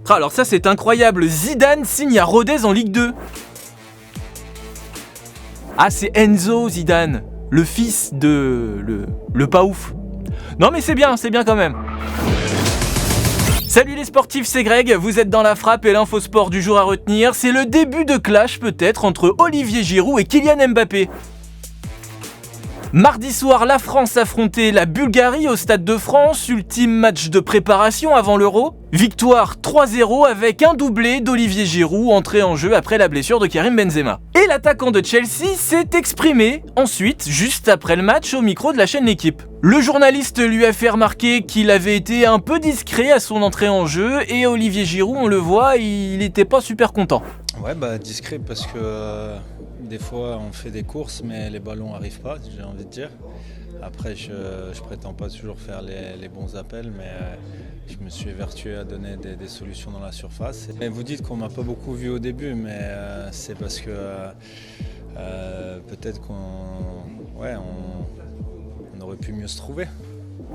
Alors ça c'est incroyable, Zidane signe à Rodez en Ligue 2. Ah c'est Enzo Zidane, le fils de... le pas ouf. Non mais c'est bien quand même. Salut les sportifs, c'est Greg, vous êtes dans la frappe et l'info sport du jour à retenir, c'est le début de clash peut-être entre Olivier Giroud et Kylian Mbappé. Mardi soir, la France affrontait la Bulgarie au Stade de France, ultime match de préparation avant l'Euro. Victoire 3-0 avec un doublé d'Olivier Giroud entré en jeu après la blessure de Karim Benzema. Et l'attaquant de Chelsea s'est exprimé ensuite, juste après le match, au micro de la chaîne L'Équipe. Le journaliste lui a fait remarquer qu'il avait été un peu discret à son entrée en jeu et Olivier Giroud, on le voit, il n'était pas super content. Ouais, discret parce que des fois on fait des courses mais les ballons n'arrivent pas, j'ai envie de dire. Après je prétends pas toujours faire les bons appels mais je me suis évertué à donner des solutions dans la surface. Et vous dites qu'on m'a pas beaucoup vu au début mais c'est parce que peut-être qu'on aurait pu mieux se trouver.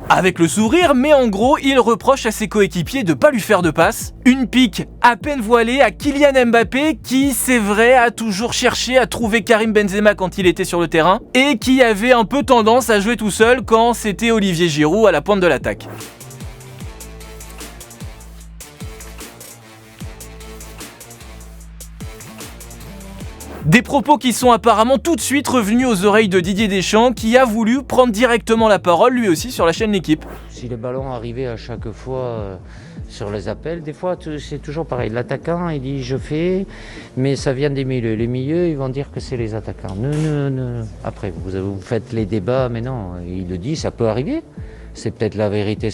Avec le sourire, mais en gros, il reproche à ses coéquipiers de pas lui faire de passe. Une pique à peine voilée à Kylian Mbappé qui, c'est vrai, a toujours cherché à trouver Karim Benzema quand il était sur le terrain et qui avait un peu tendance à jouer tout seul quand c'était Olivier Giroud à la pointe de l'attaque. Des propos qui sont apparemment tout de suite revenus aux oreilles de Didier Deschamps qui a voulu prendre directement la parole lui aussi sur la chaîne L'Équipe. Si les ballons arrivaient à chaque fois sur les appels, des fois c'est toujours pareil. L'attaquant il dit je fais, mais ça vient des milieux. Les milieux ils vont dire que c'est les attaquants. Non. Après vous faites les débats, mais non, il le dit, ça peut arriver. C'est peut-être la vérité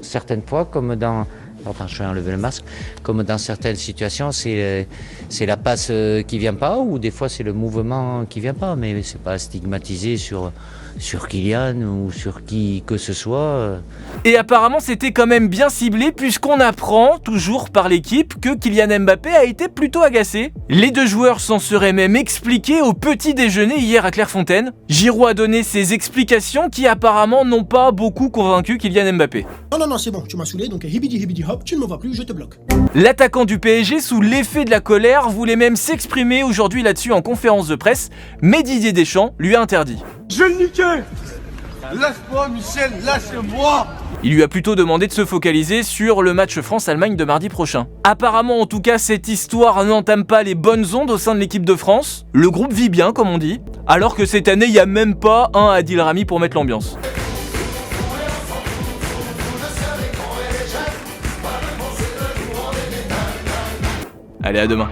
certaines fois comme dans... Pardon, je vais enlever le masque. Comme dans certaines situations, c'est la passe qui vient pas, ou des fois c'est le mouvement qui vient pas, mais c'est pas stigmatisé sur Kylian ou sur qui que ce soit. Et apparemment c'était quand même bien ciblé puisqu'on apprend, toujours par l'équipe, que Kylian Mbappé a été plutôt agacé. Les deux joueurs s'en seraient même expliqués au petit déjeuner hier à Clairefontaine. Giroud a donné ses explications qui apparemment n'ont pas beaucoup convaincu Kylian Mbappé. Non, c'est bon, tu m'as saoulé, donc hibidi hop, tu ne me vois plus, je te bloque. L'attaquant du PSG, sous l'effet de la colère, voulait même s'exprimer aujourd'hui là-dessus en conférence de presse, mais Didier Deschamps lui a interdit. Je vais le niquer! Lâche-moi, Michel, lâche-moi! Il lui a plutôt demandé de se focaliser sur le match France-Allemagne de mardi prochain. Apparemment, en tout cas, cette histoire n'entame pas les bonnes ondes au sein de l'équipe de France. Le groupe vit bien, comme on dit, alors que cette année, il n'y a même pas un Adil Rami pour mettre l'ambiance. Allez, à demain.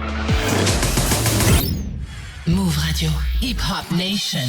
Move Radio, Hip Hop Nation.